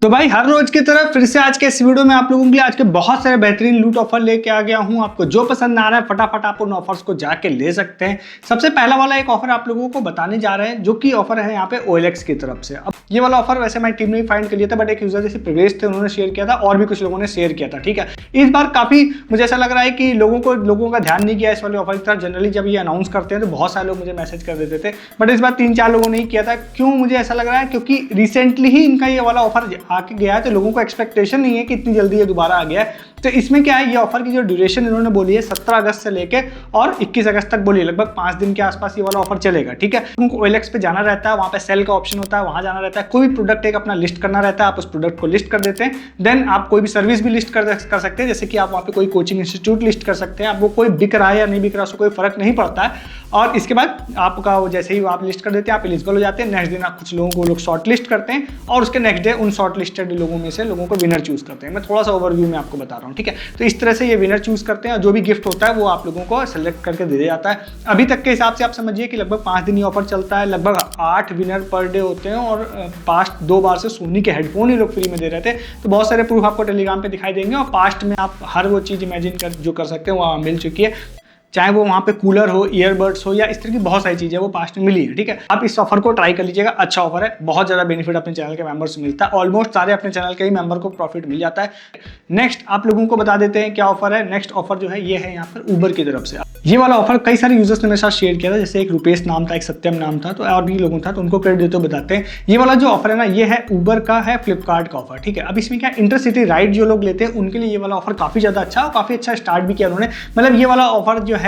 तो भाई हर रोज की तरह फिर से आज के इस वीडियो में आप लोगों के लिए आज के बहुत सारे बेहतरीन लूट ऑफर लेके आ गया हूं। आपको जो पसंद आ रहा है फटाफट आप उन ऑफर्स को जाके ले सकते हैं। सबसे पहला वाला एक ऑफर आप लोगों को बताने जा रहे हैं जो कि ऑफर है यहाँ पे OLX की तरफ से। अब ये वाला ऑफर वैसे हमारी टीम ने फाइंड कर लिया था, बट एक यूजर जैसे प्रवेश थे उन्होंने शेयर किया था और भी कुछ लोगों ने शेयर किया था। ठीक है, इस बार काफी मुझे ऐसा लग रहा है कि लोगों का ध्यान नहीं किया इस वाले ऑफर की तरफ। जनरली जब ये अनाउंस करते हैं तो बहुत सारे लोग मुझे मैसेज कर देते थे, बट इस बार 3-4 लोगों ने ही किया था। क्यों मुझे ऐसा लग रहा है? क्योंकि रिसेंटली ही इनका ये वाला ऑफर आके गया है, तो लोगों को एक्सपेक्टेशन नहीं है कि इतनी जल्दी ये दोबारा आ गया है। तो इसमें क्या है, ये ऑफर की जो ड्यूरेशन इन्होंने बोली है 17 अगस्त से लेके और 21 अगस्त तक बोली है, लगभग 5 दिन के आसपास ये वाला ऑफर चलेगा। ठीक है, उनको OLX पे जाना रहता है, वहाँ पे सेल का ऑप्शन होता है, वहाँ जाना रहता है, कोई भी प्रोडक्ट एक अपना लिस्ट करना रहता है, आप उस प्रोडक्ट को लिस्ट कर देते हैं। देन आप कोई भी सर्विस भी लिस्ट कर सकते हैं, जैसे कि आप वहाँ पे कोई कोचिंग इंस्टीट्यूट लिस्ट कर सकते हैं। आपको कोई बिक रहा है या नहीं बिक रहा उससे कोई फर्क नहीं पड़ता है। और इसके बाद आपका वो जैसे ही आप लिस्ट कर देते हैं, आप एलिजिबल हो जाते हैं। नेक्स्ट दिन आप कुछ लोगों को लोग शॉर्ट लिस्ट करते हैं और उसके नेक्स्ट डे उन शॉर्ट लिस्टेड लोगों में से लोगों को विनर चूज करते हैं। मैं थोड़ा सा ओवरव्यू में आपको बता रहा हूँ। ठीक है, तो इस तरह से ये विनर चूज करते हैं और जो भी गिफ्ट होता है वो आप लोगों को सेलेक्ट करके दे दिया जाता है। अभी तक के हिसाब से आप समझिए कि लगभग 5 दिन ये ऑफर चलता है, लगभग 8 विनर पर डे होते हैं और पास्ट 2 बार से सोनी के हेडफोन ही लोग फ्री में दे रहे थे। तो बहुत सारे प्रूफ आपको टेलीग्राम पे दिखाई देंगे और पास्ट में आप हर वो चीज़ इमेजिन कर जो कर सकते हैं वो मिल चुकी है, चाहे वो वहाँ पे कूलर हो, ईयरबड्स हो या इस तरह की बहुत सारी चीज़ें वो पास्ट में मिली है। ठीक है, आप इस ऑफर को ट्राई कर लीजिएगा, अच्छा ऑफर है, बहुत ज़्यादा बेनिफिट अपने चैनल के मेंबर्स से मिलता है। ऑलमोस्ट सारे अपने चैनल के ही मेंबर को प्रॉफिट मिल जाता है। नेक्स्ट आप लोगों को बता देते हैं क्या ऑफर है। नेक्स्ट ऑफर जो है ये है यहाँ पर उबर की तरफ से। ये वाला ऑफर कई सारे यूजर्स ने मेरे साथ शेयर किया था, जैसे एक रुपेश नाम था, एक सत्यम नाम था, तो और भी लोगों था, तो उनको क्रेडिट देते हुए बताते हैं। ये वाला जो ऑफर है ना, ये है उबर का है, फ्लिपकार्ट का ऑफर। ठीक है, अब इसमें क्या इंटरसिटी राइड जो लोग लेते हैं उनके लिए ये वाला ऑफर काफी ज्यादा अच्छा और काफी अच्छा स्टार्ट भी किया उन्होंने। मतलब ये वाला ऑफर जो है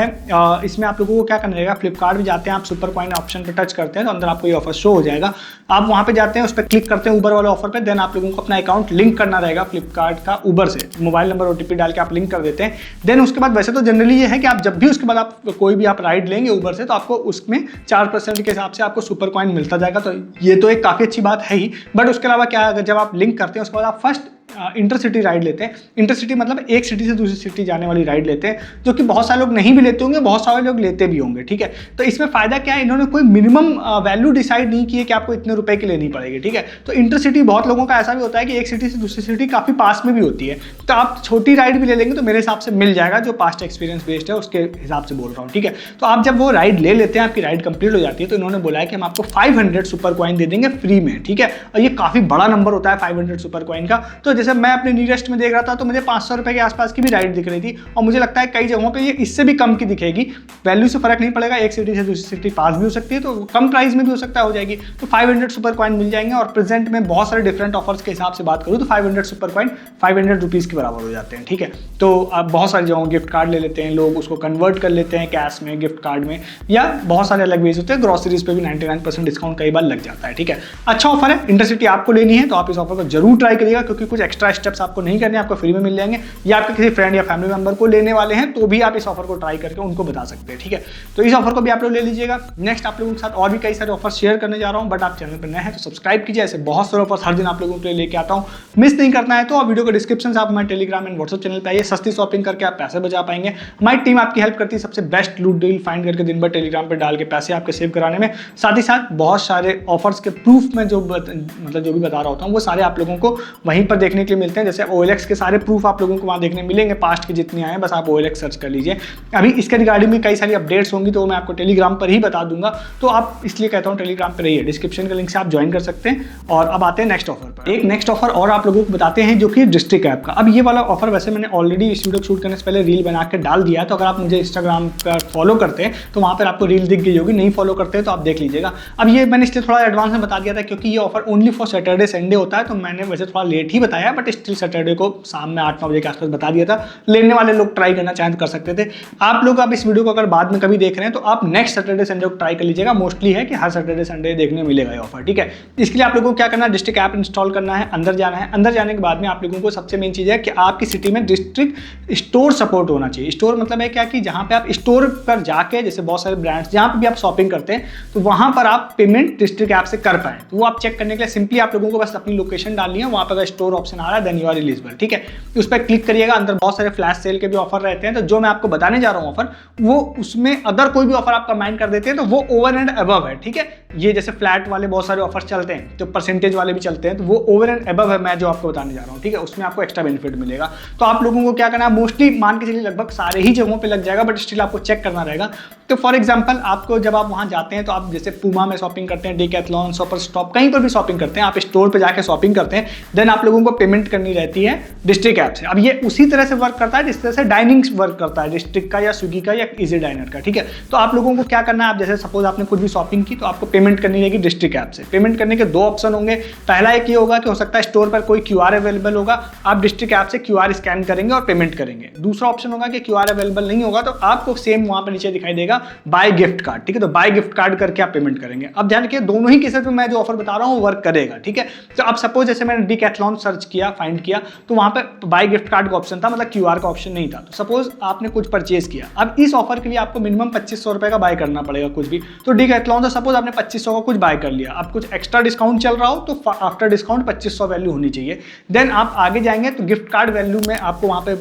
इसमें आप लोगों को क्या करना रहेगा, फ्लिपकार्ट में जाते हैं, आप सुपर कॉइन ऑप्शन पे टच करते हैं तो अंदर आपको ये ऑफर शो हो जाएगा। आप वहां पे जाते हैं, उस पर क्लिक करते हैं उबर वाले ऑफर पे। देन आप लोगों को अपना अकाउंट लिंक करना रहेगा फ्लिपकार्ट का उबर से, मोबाइल नंबर OTP डाल के आप लिंक कर देते हैं। देन उसके बाद वैसे तो जनरली ये है कि आप जब भी उसके बाद आप कोई भी आप राइड लेंगे उबर से तो आपको उसमें 4% के हिसाब से आपको सुपर कॉइन मिलता जाएगा। तो ये तो एक काफी अच्छी बात है ही, बट उसके अलावा क्या है, जब आप लिंक करते हैं उसके बाद आप फर्स्ट इंटरसिटी राइड लेते हैं। इंटरसिटी मतलब एक सिटी से दूसरी सिटी जाने वाली राइड लेते हैं, जो कि बहुत सारे लोग नहीं भी लेते होंगे, बहुत सारे लोग लेते भी होंगे। ठीक है, तो इसमें फायदा क्या है, इन्होंने कोई मिनिमम वैल्यू डिसाइड नहीं की है कि आपको इतने रुपए की लेनी पड़ेगी। ठीक है, तो इंटरसिटी बहुत लोगों का ऐसा भी होता है कि एक सिटी से दूसरी सिटी काफी पास में भी होती है, तो आप छोटी राइड भी ले लेंगे तो मेरे हिसाब से मिल जाएगा, जो पास्ट एक्सपीरियंस बेस्ड है उसके हिसाब से बोल रहा हूँ। ठीक है, तो आप जब वो राइड ले लेते हैं, आपकी राइड कंप्लीट हो जाती है, तो इन्होंने बोला है कि हम आपको 500 सुपर कॉइन दे देंगे फ्री में। ठीक है, और ये काफी बड़ा नंबर होता है 500 सुपर कॉइन का। तो जैसे मैं अपने नीरेस्ट में देख रहा था तो मुझे 500 रुपए के आसपास की भी राइड दिख रही थी, और मुझे लगता है कई जगहों पे ये इससे भी कम की दिखेगी। वैल्यू से फर्क नहीं पड़ेगा, एक सिटी से दूसरी सिटी पास भी हो सकती है, तो कम प्राइस में भी हो सकता है, हो जाएगी। तो 500 सुपर कॉइन मिल जाएंगे। और प्रेजेंट में बहुत सारे डिफरेंट ऑफर्स के हिसाब से बात करूँ तो 500 सुपर कॉइन 500 रुपीज के बराबर हो जाते हैं। ठीक है, तो आप बहुत सारी जगहों गिफ्ट कार्ड ले लेते हैं लोग, उसको कन्वर्ट कर लेते हैं कैश में, गिफ्ट कार्ड में, या बहुत सारे अलग वेज होते हैं। ग्रोसरीज पे भी 99% डिस्काउंट कई बार लग जाता है। ठीक है, अच्छा ऑफर है। इंटरसिटी आपको लेनी है तो आप इस ऑफर को जरूर ट्राई करिएगा, क्योंकि कुछ एक्स्ट्रा स्टेप्स आपको नहीं करने, आपको फ्री में मिल जाएंगे, या आपके किसी फ्रेंड या फैमिली मेंबर को लेने वाले हैं तो भी आप इस ऑफर को ट्राई करके उनको बता सकते हैं। ठीक है, तो इस ऑफर को भी आप लोग ले लीजिएगा। नेक्स्ट आप लोगों के साथ और भी कई सारे ऑफर शेयर करने जा रहा हूं, बट आप चैनल पर नए हैं तो सब्सक्राइब कीजिए। ऐसे बहुत सारे ऑफर हर दिन आप लोगों के लिए लेके आता हूं, मिस नहीं करना है तो वीडियो को डिस्क्रिप्शन से आप हमारे टेलीग्राम एंड व्हाट्सएप चैनल पर आइए, सस्ती शॉपिंग करके आप पैसे बचा पाएंगे। हमारी टीम आपकी हेल्प करती है सबसे बेस्ट लूट डील फाइंड करके दिन भर टेलीग्राम पर डाल के पैसे आपके सेव कराने में। साथ ही साथ बहुत सारे ऑफर्स के प्रूफ में जो भी बता रहा होता हूँ वो सारे आप लोगों को वहीं पर देखने के लिए मिलते हैं। जैसे OLX के सारे प्रूफ आप लोगों को वहाँ देखने मिलेंगे, पास्ट की जितनी आए, बस आप OLX सर्च कर लीजिए। अभी इसके रिगार्डिंग में कई सारी अपडेट्स होंगी तो मैं आपको टेलीग्राम पर ही बता दूंगा, तो आप इसलिए कहता हूँ टेलीग्राम पर रहिए, डिस्क्रिप्शन के लिंक से आप ज्वाइन कर सकते हैं। और अब आते हैं नेक्स्ट ऑफर पर। एक नेक्स्ट ऑफर और आप लोगों को बताते हैं जो कि डिस्ट्रिक्ट ऐप का। अब ये वाला ऑफर वैसे मैंने ऑलरेडी इस वीडियो शूट करने से पहले रील बना के डाल दिया है, तो अगर आप मुझे इंस्टाग्राम पर फॉलो करते हैं तो वहाँ पर आपको रील दिख गई होगी, नहीं फॉलो करते हैं तो आप देख लीजिएगा। अब ये मैंने इसलिए थोड़ा एडवांस में बता दिया था क्योंकि ये offer only for Saturday Sunday होता है, तो मैंने वैसे थोड़ा लेट ही बताया, बट स्टिल सैटरडे को शाम में 8-9 बजे के आसपास बता दिया था। लेने वाले लोग ट्राई करना चाहें तो कर सकते थे। आप लोग अब इस वीडियो को अगर बाद में कभी देख रहे हैं तो आप नेक्स्ट सैटरडे संडे को ट्राई कर लीजिएगा। मोस्टली है कि हर सैटरडे संडे देखने मिलेगा ये ऑफर। ठीक है, इसके लिए आप लोगों को क्या करना है, डिस्ट्रिक्ट ऐप इंस्टॉल करना है, अंदर जाना है। अंदर जाने के बाद में आप लोगों को सबसे मेन चीज़ है कि आपकी सिटी में डिस्ट्रिक्ट स्टोर सपोर्ट होना चाहिए। स्टोर मतलब है क्या कि जहाँ पे आप स्टोर पर जाके, जैसे बहुत सारे ब्रांड्स जहाँ पे भी आप शॉपिंग करते हैं तो वहाँ पर आप पेमेंट डिस्ट्रिक्ट ऐप से कर पाएँ। तो वो आप चेक करने के लिए सिंपली आप लोगों को बस अपनी लोकेशन डालनी है, वहाँ पर अगर स्टोर ऑप्शन ऑप्शन आ रहा है देन यू आर एलिजिबल, ठीक है। उस पर क्लिक करिएगा, अंदर बहुत सारे फ्लैश सेल के भी ऑफर रहते हैं। तो जो मैं आपको बताने जा रहा हूँ ऑफर, वो उसमें अदर कोई भी ऑफर आप कंबाइन कर देते हैं तो वो ओवर एंड अबव है, ठीक है। ये जैसे फ्लैट वाले बहुत सारे ऑफर्स चलते हैं, तो परसेंटेज वाले भी चलते हैं, तो वो ओवर एंड अबव है मैं जो आपको बताने जा रहा हूँ, ठीक है। उसमें आपको एक्स्ट्रा बेनिफिट मिलेगा। तो आप लोगों को क्या करना है, मोस्टली मान के चलिए लगभग सारे ही जगहों पे लग जाएगा, बट स्टिल आपको चेक करना रहेगा। तो फॉर एग्जांपल आपको जब आप वहां जाते हैं तो आप जैसे पूमा में शॉपिंग करते हैं, डिकैथलॉन, सुपर स्टॉप, कहीं पर भी शॉपिंग करते हैं, आप स्टोर पे जाके शॉपिंग करते हैं, देन आप लोगों को पेमेंट करनी रहती है डिस्ट्रिक्ट ऐप से। अब ये उसी तरह से वर्क करता है जिस तरह से डाइनिंग वर्क करता है, डिस्ट्रिक्ट का या स्विगी का या इजी डाइनर का, ठीक है। तो आप लोगों को क्या करना है, आप जैसे सपोज आपने कुछ भी शॉपिंग की तो आपको पेमेंट करनी रहेगी डिस्ट्रिक्ट ऐप से। पेमेंट करने के दो ऑप्शन होंगे। पहला एक ये होगा कि हो सकता है स्टोर पर कोई क्यूआर अवेलेबल होगा, आप डिस्ट्रिक्ट ऐप से क्यूआर स्कैन करेंगे और पेमेंट करेंगे। दूसरा ऑप्शन होगा कि क्यूआर अवेलेबल नहीं होगा तो आपको सेम वहां पर नीचे दिखाई देगा बाय गिफ्ट कार्ड, ठीक है। तो बाय गिफ्ट कार्ड करके आप पेमेंट करेंगे। अब ध्यान रखिए दोनों ही केसेस में मैं जो ऑफर बता रहा हूँ वर्क करेगा, ठीक है। तो अब सपोज जैसे मैंने डिकैथलॉन सर्च किया, फाइंड किया, तो वहां पर बाय गिफ्ट कार्ड का ऑप्शन था, मतलब क्यूआर का ऑप्शन नहीं था। तो सपोज आपने कुछ परचेज किया, अब इस ऑफर के लिए आपको मिनिमम 2500 रुपए का बाय करना पड़ेगा कुछ भी। तो डिकैथलॉन से सपोज आपने 2500 का कुछ बाय कर लिया, अब कुछ एक्स्ट्रा डिस्काउंट चल रहा हो तो आफ्टर डिस्काउंट 2500 वैल्यू होनी चाहिए। देन आप आगे जाएंगे तो गिफ्ट कार्ड वैल्यू में आपको वहां पे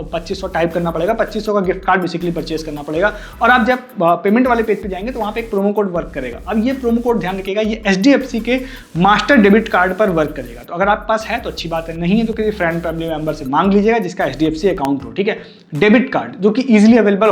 2500 टाइप करना पड़ेगा, 2500 का गिफ्ट कार्ड बेसिकली परचेज करना पड़ेगा। और आप जब पेमेंट वाले पेज पे जाएंगे तो वहां पे एक प्रोमो कोड वर्क करेगा। अब ये प्रोमो कोड ध्यान रखिएगा, ये HDFC के मास्टर डेबिट कार्ड पर वर्क करेगा। तो अगर आपके पास है तो अच्छी बात है, नहीं है तो किसी फ्रेंड फैमिली मेंबर से मांग लीजिएगा जिसका HDFC अकाउंट हो, ठीक है। डेबिट कार्ड जो कि इजीली अवेलेबल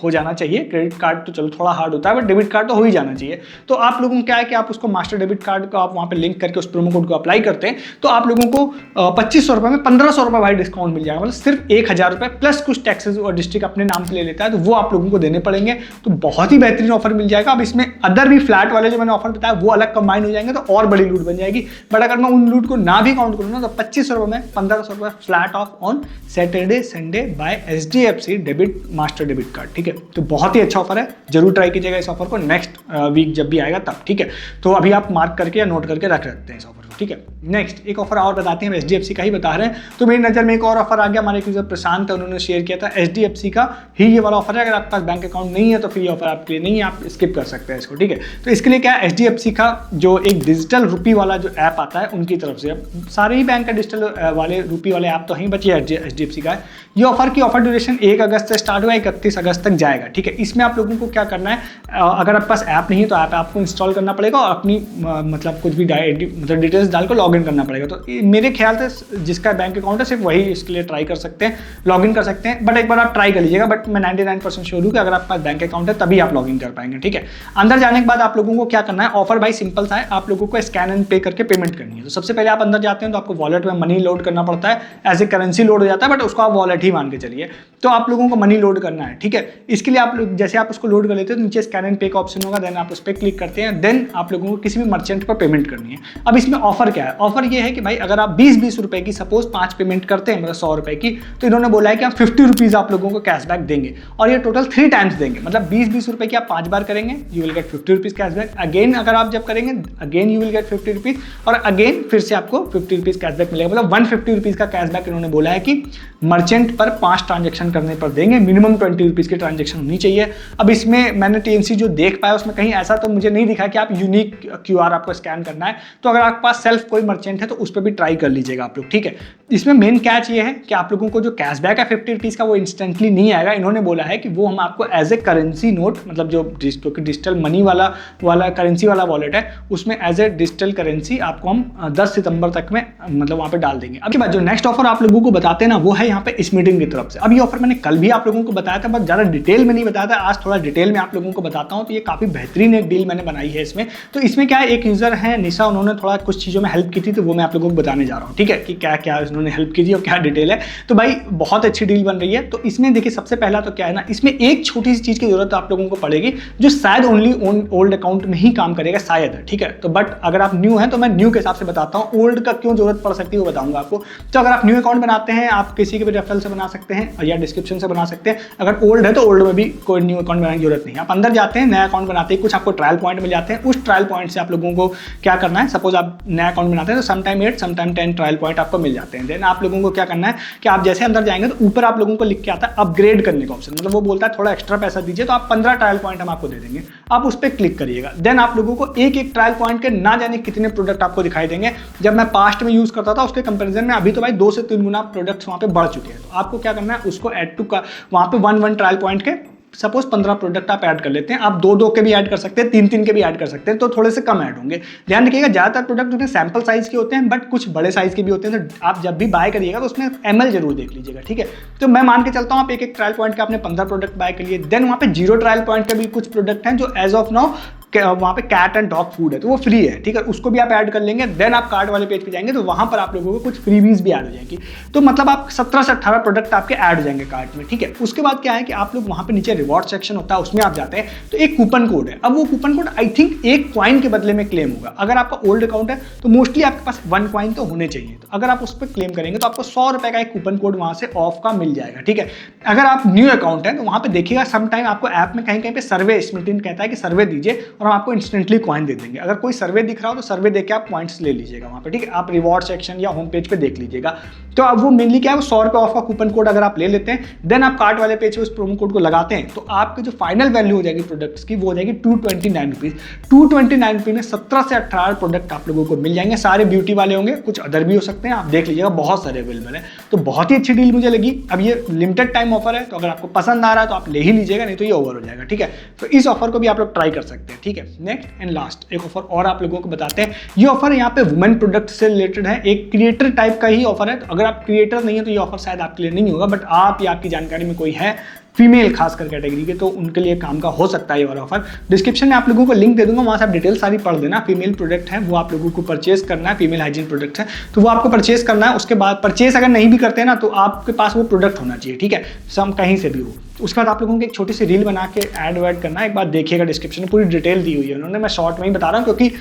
हो जाना चाहिए। क्रेडिट कार्ड तो चलो थोड़ा हार्ड होता है, बट डेबिट कार्ड तो हो ही जाना चाहिए। तो आप लोगों को क्या है कि आप उसको मास्टर डेबिट कार्ड को आप वहां पे लिंक करके उस प्रोमो कोड को अप्लाई करते हैं तो आप लोगों को 2500 रुपए में 1500 रुपए भाई डिस्काउंट मिल जाएगा। मतलब सिर्फ 1000 रुपए प्लस कुछ टैक्सेस और डिस्ट्रिक्ट अपने नाम पे ले लेता है, तो वो आप लोगों को देने पड़ेंगे। तो बहुत ही बेहतरीन ऑफर मिल जाएगा। अब इसमें अदर भी फ्लैट वाले जो मैंने ऑफर बताया वो अलग कंबाइन हो जाएंगे तो और बड़ी लूट बन जाएगी। बट अगर मैं उन लूट को ना भी काउंट करूँ ना तो 2500 रुपए में 1500 रुपए flat off on Saturday Sunday by HDFC debit master debit card, ठीक है। तो बहुत ही अच्छा ऑफर है, जरूर ट्राई कीजिएगा इस ऑफर को नेक्स्ट वीक जब भी आएगा तब, ठीक है। तो अभी आप मार्क करके या नोट करके रख सकते हैं इस ऑफर को, ठीक है। नेक्स्ट एक ऑफर और बताते हैं, HDFC का ही बता रहे हैं। तो मेरी नज़र में एक और ऑफर आ गया, हमारे यूजर प्रशांत है, उन्होंने शेयर किया था। HDFC का ही ये वाला ऑफर है। अगर आपके पास बैंक अकाउंट नहीं है तो फिर ये ऑफर आपके लिए नहीं है, आप स्किप कर सकते हैं इसको, ठीक है। तो इसके लिए क्या है, HDFC का जो एक डिजिटल रुपी वाला जो ऐप आता है उनकी तरफ से, अब सारे ही बैंक का डिजिटल वाले रुपी वाले ऐप तो हैं, बट ये HDFC का है। ये ऑफर की ऑफर ड्यूरेशन 1 अगस्त से स्टार्ट हुआ, 31 अगस्त तक जाएगा, ठीक है। इसमें आप लोगों को क्या करना है, अगर आपके पास ऐप नहीं है तो ऐप आपको इंस्टॉल करना पड़ेगा और अपनी मतलब कुछ भी मतलब डिटेल्स डाल कर लॉग इन करना पड़ेगा। तो मेरे ख्याल से जिसका बैंक अकाउंट है सिर्फ वही इसके लिए ट्राई कर सकते हैं, लॉग इन कर सकते हैं। बट एक बार आप ट्राई कर लीजिएगा, बट मैं 99% श्योर हूँ कि अगर आपके पास बैंक अकाउंट है तभी आप लॉग इन कर पाएंगे, ठीक है। अंदर जाने के बाद आप लोगों को क्या करना है, ऑफर भाई सिंपल सा है, आप लोगों को स्कैन एंड पे करके पेमेंट करनी है। तो सबसे पहले आप अंदर जाते हैं तो आपको वॉलेट में मनी लोड करना पड़ता है, एज ए करेंसी लोड हो जाता है, बट उसको आप वॉलेट ही मान के चलिए। तो आप लोगों को मनी लोड करना है, ठीक है। इसके लिए आप लोग जैसे आप उसको लोड कर लेते हैं तो नीचे स्कैन एंड पे का ऑप्शन होगा, देन आप उस पर क्लिक करते हैं, देन आप लोगों को किसी भी मर्चेंट पर पेमेंट करनी है। अब इसमें ऑफर क्या है, ऑफर ये है कि भाई अगर आप 20-20 रुपए की सपोज 5 पेमेंट करते हैं, मतलब 100 रुपए की, तो इन्होंने बोला है कि आप 50 रुपीज आप लोगों को कैशबैक देंगे और ये टोटल 3 टाइम्स देंगे। मतलब 20-20 रुपए की आप 5 बार करेंगे, you will get 50 rupees cashback. Again अगर आप जब करेंगे again you will get 50 rupees और अगेन फिर से आपको 50 रुपीज कैशबैक मिलेगा। मतलब 150 रुपीज का कैशबैक इन्होंने बोला है कि मर्चेंट पर 5 ट्रांजेक्शन करने पर देंगे, मिनिमम 20 रुपीज की ट्रांजेक्शन होनी चाहिए। अब इसमें मैंने TNC जो देख पाया उसमें कहीं ऐसा तो मुझे नहीं दिखा कि आप यूनिक QR आपको स्कैन करना है। तो अगर आपके पास सेल्फ कोई मर्चेंट है तो उस पर भी ट्राई कर लीजिएगा आप लोग, ठीक है। इसमें मेन कैच ये है कि आप लोगों को जो कैशबैक है 50 रुपीज का वो इंस्टेंटली नहीं आएगा। इन्होंने बोला है कि वो हम आपको एज ए करेंसी नोट, मतलब जो डिजिटल मनी वाला करेंसी वाला वॉलेट है उसमें एज ए डिजिटल करेंसी आपको हम 10 सितंबर तक में मतलब वहां पे डाल देंगे। अब के बाद जो नेक्स्ट ऑफर आप लोगों को बताते हैं ना वो है यहाँ पे इस मीटिंग की तरफ से। अब ये ऑफर मैंने कल भी आप लोगों को बताया था, बट ज्यादा डिटेल में नहीं बताया था, आज थोड़ा डिटेल में आप लोगों को बताता हूँ। तो ये काफी बेहतरीन एक डील मैंने बनाई है इसमें। तो इसमें क्या है, एक यूजर है निशा, उन्होंने थोड़ा कुछ चीजों में हेल्प की थी, तो वो मैं आप लोगों को बताने जा रहा हूँ, ठीक है, कि क्या क्या उन्होंने हेल्प की थी और क्या डिटेल है। तो भाई बहुत अच्छी डील बन रही है। तो इसमें देखिए सबसे पहला तो क्या है ना, इसमें एक छोटी सी चीज की जरूरत आप लोगों को पड़ेगी जो शायद ओनली ओल्ड अकाउंट में ही काम करेगा शायद, ठीक है। तो बट अगर आप न्यू हैं तो मैं न्यू के हिसाब से बताता हूँ, ओल्ड का क्यों जरूरत पड़ सकती है वो बताऊंगा आपको। तो अगर आप न्यू अकाउंट बनाते हैं आप किसी के भी रेफरल से बना सकते हैं या डिस्क्रिप्शन से बना सकते हैं। अगर ओल्ड है तो ओल्ड में भी कोई न्यू अकाउंट बनाने की जरूरत नहीं है। आप अंदर जाते हैं, नया अकाउंट बनाते हैं, कुछ आपको ट्रायल पॉइंट मिल जाते हैं। उस ट्रायल पॉइंट से आप लोगों को क्या करना है, सपोज आप नया अकाउंट बनाते हैं तो समटाइम 8 समटाइम 10 ट्रायल पॉइंट आपको मिल जाते हैं। देन आप लोगों को क्या करना है कि आप जैसे अंदर जाएंगे तो ऊपर आप लोगों को लिख के आता है अपग्रेड करने का ऑप्शन, मतलब वो बोलता है थोड़ा एक्स्ट्रा पैसा दीजिए तो आप 15 ट्रायल पॉइंट हम आपको दे देंगे, आप उस पर क्लिक करिएगा। देन आप लोगों को एक एक ट्रायल पॉइंट के ना जाने कितने प्रोडक्ट आपको दिखाई देंगे। जब मैं पास्ट में यूज करता था उसके कंपेरिजन में अभी तो भाई 2 से 3 गुना प्रोडक्ट्स वहाँ पे बढ़ चुके हैं। तो आपको क्या करना है उसको ऐड टू का वहाँ पे 1 ट्रायल पॉइंट के सपोज 15 प्रोडक्ट आप ऐड कर लेते हैं, आप 2 के भी ऐड कर सकते हैं, 3 के भी ऐड कर सकते हैं, तो थोड़े से कम ऐड होंगे। ध्यान रखिएगा ज़्यादातर प्रोडक्ट उसमें सैंपल साइज के होते हैं बट कुछ बड़े साइज के भी होते हैं, तो आप जब भी बाय करिएगा तो उसमें ml जरूर देख लीजिएगा, ठीक है। तो मैं मान के चलता हूँ आप एक ट्रायल पॉइंट का आपने 15 प्रोडक्ट बाय कर लिए। देन वहाँ पे 0 ट्रायल पॉइंट के भी कुछ प्रोडक्ट हैं जो एज ऑफ नाउ वहाँ पे कैट एंड डॉग फूड है तो वो फ्री है, ठीक है, उसको भी आप ऐड कर लेंगे। देन आप कार्ट वाले पेज पे जाएंगे तो वहाँ पर आप लोगों को कुछ फ्रीबीज भी ऐड हो जाएंगी, तो मतलब आप 17 से 18 प्रोडक्ट आपके ऐड हो जाएंगे कार्ट में, ठीक है। उसके बाद क्या है कि आप लोग वहाँ पे नीचे रिवॉर्ड सेक्शन होता है उसमें आप जाते हैं तो एक कूपन कोड है। अब वो coupon code I think 1 coin के बदले में क्लेम होगा। अगर आपका ओल्ड अकाउंट है तो मोस्टली आपके पास 1 कॉइन तो होने चाहिए, तो अगर आप उस पर क्लेम करेंगे तो आपको 100 रुपए का एक कूपन कोड वहाँ से ऑफ का मिल जाएगा, ठीक है। अगर आप न्यू अकाउंट है तो वहाँ पे देखिएगा समटाइम आपको ऐप में कहीं कहीं पे सर्वे स्मिटिन कहता है कि सर्वे दीजिए और हम आपको इंस्टेंटली कॉइन दे देंगे। अगर कोई सर्वे दिख रहा हो तो सर्वे देके आप पॉइंट्स ले लीजिएगा वहाँ पे, ठीक है। आप रिवॉर्ड सेक्शन या होम पेज पे देख लीजिएगा। तो अब वो मेनली क्या है वो 100 रुपये ऑफ का कूपन कोड अगर आप ले लेते हैं देन आप कार्ट वाले पेज पे उस प्रोमो कोड को लगाते हैं तो आपकी जो फाइनल वैल्यू हो जाएगी प्रोडक्ट्स की वो हो जाएगी 229 रुपीज़। 229 रुपये में 17 से 18 प्रोडक्ट आप लोगों को मिल जाएंगे। सारे ब्यूटी वाले होंगे, कुछ अदर भी हो सकते हैं, आप देख लीजिएगा, बहुत सारे अवेलेबल है। तो बहुत ही अच्छी डील मुझे लगी। अब ये लिमिटेड टाइम ऑफर है तो अगर आपको पसंद आ रहा है तो आप ले ही लीजिएगा, नहीं तो ये ओवर हो जाएगा, ठीक है। तो इस ऑफर को भी आप लोग ट्राई कर सकते हैं, ठीक है। नेक्स्ट एंड लास्ट एक ऑफर और आप लोगों को बताते हैं। ये ऑफर यहाँ पे वुमेन प्रोडक्ट से रिलेटेड है, एक क्रिएटर टाइप का ही ऑफर है। तो अगर आप क्रिएटर नहीं है तो ये ऑफर शायद आपके लिए नहीं होगा, बट आप या आपकी जानकारी में कोई है फीमेल खासकर कैटेगरी के तो उनके लिए काम का हो सकता है ये वाला ऑफर। डिस्क्रिप्शन में आप लोगों को लिंक दे दूंगा, वहाँ से आप डिटेल सारी पढ़ देना। फीमेल प्रोडक्ट है वो आप लोगों को परचेज करना है, फीमेल हाइजीन प्रोडक्ट है तो वो आपको परचेज करना है। उसके बाद परचेज अगर नहीं भी करते हैं ना तो आपके पास वो प्रोडक्ट होना चाहिए, ठीक है, सम कहीं से भी हो। उसके बाद आप लोगों को एक छोटी सी रील बना के ऐड वैड करना है। एक बार देखिएगा डिस्क्रिप्शन में पूरी डिटेल दी हुई है उन्होंने, मैं शॉर्ट में ही बता रहा हूँ क्योंकि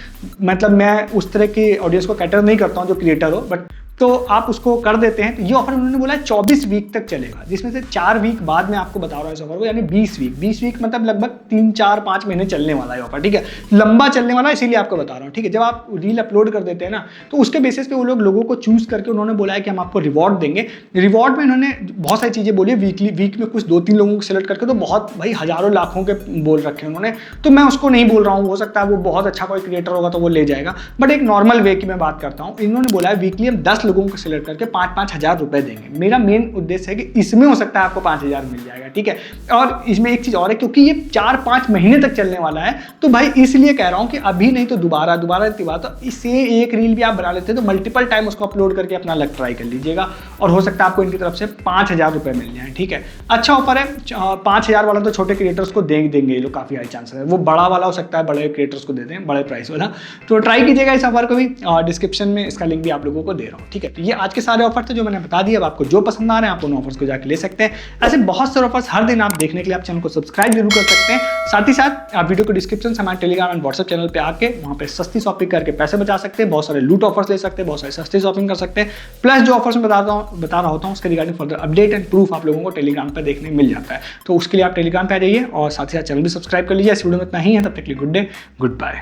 मतलब मैं उस तरह की ऑडियंस को कैटर नहीं करता हूँ जो क्रिएटर हो, बट तो आप उसको कर देते हैं। तो ये ऑफर उन्होंने बोला है 24 वीक तक चलेगा, जिसमें से 4 वीक बाद में आपको बता रहा हूँ इस ऑफर को, यानी 20 वीक। 20 वीक मतलब लगभग 3, 4, 5 महीने चलने वाला है ऑफर, ठीक है, लंबा चलने वाला है, इसीलिए आपको बता रहा हूँ, ठीक है। जब आप रील अपलोड कर देते हैं ना तो उसके बेसिस पे वो लोगों को चूज करके उन्होंने बोला है कि हम आपको रिवॉर्ड देंगे। रिवॉर्ड में इन्होंने बहुत सारी चीज़ें बोली है, वीक में कुछ 2-3 लोगों को सिलेक्ट करके, तो बहुत भाई हजारों लाखों के बोल रखे हैं उन्होंने, तो मैं उसको नहीं बोल रहा हूँ, हो सकता है वो बहुत अच्छा कोई क्रिएटर होगा तो वो ले जाएगा, बट एक नॉर्मल वे की मैं बात करता हूँ। इन्होंने बोला है वीकली हम 10 लोगों को सिलेक्ट करके 5-5 हज़ार रुपए देंगे। मेरा मेन उद्देश्य है कि इसमें हो सकता है आपको 5,000 मिल जाएगा, ठीक है। और इसमें एक चीज़ और है, क्योंकि ये 4-5 महीने तक चलने वाला है तो भाई इसलिए कह रहा हूँ कि अभी नहीं तो दोबारा इतनी बात, तो इससे एक रील भी आप बना लेते हैं तो मल्टीपल टाइम उसको अपलोड करके अपना लक ट्राई कर लीजिएगा और हो सकता है आपको इनकी तरफ से 5,000 रुपये मिल जाए, ठीक है। अच्छा ऑफर है। 5,000 वाला तो छोटे क्रिएटर्स को देंगे ये लोग, काफ़ी हाई चांसेस है। वो बड़ा वाला हो सकता है बड़े क्रिएटर्स को दे दें, बड़े प्राइस वाला, तो ट्राई कीजिएगा इस ऑफर को भी। डिस्क्रिप्शन में इसका लिंक भी आप लोगों को दे रहा हूँ, ठीक है। तो ये आज के सारे ऑफर थे जो मैंने बता दिया। अब आपको जो पसंद आ रहे हैं आप उन ऑफर्स को जाके ले सकते हैं। ऐसे बहुत सारे ऑफर्स हर दिन आप देखने के लिए आप चैनल को सब्सक्राइब जरूर कर सकते हैं। साथ ही साथ आप वीडियो को डिस्क्रिप्शन से हमारे टेलीग्राम एंड व्हाट्सएप चैनल पे आके वहाँ पे सस्ती शॉपिंग करके पैसे बचा सकते हैं, बहुत सारे लूट ऑफर्स ले सकते हैं, बहुत सारे सस्ती शॉपिंग कर सकते हैं। प्लस जो ऑफर्स मैं बता रहा होता हूँ उसके regarding further update and proof आप लोगों को टेलीग्राम पर देखने मिल जाता है। तो उसके लिए आप टेलीग्राम पे आ जाइए और साथ ही साथ चैनल भी सब्सक्राइब कर लीजिए। इस वीडियो में इतना ही है, तब तक के लिए गुड डे, गुड बाय।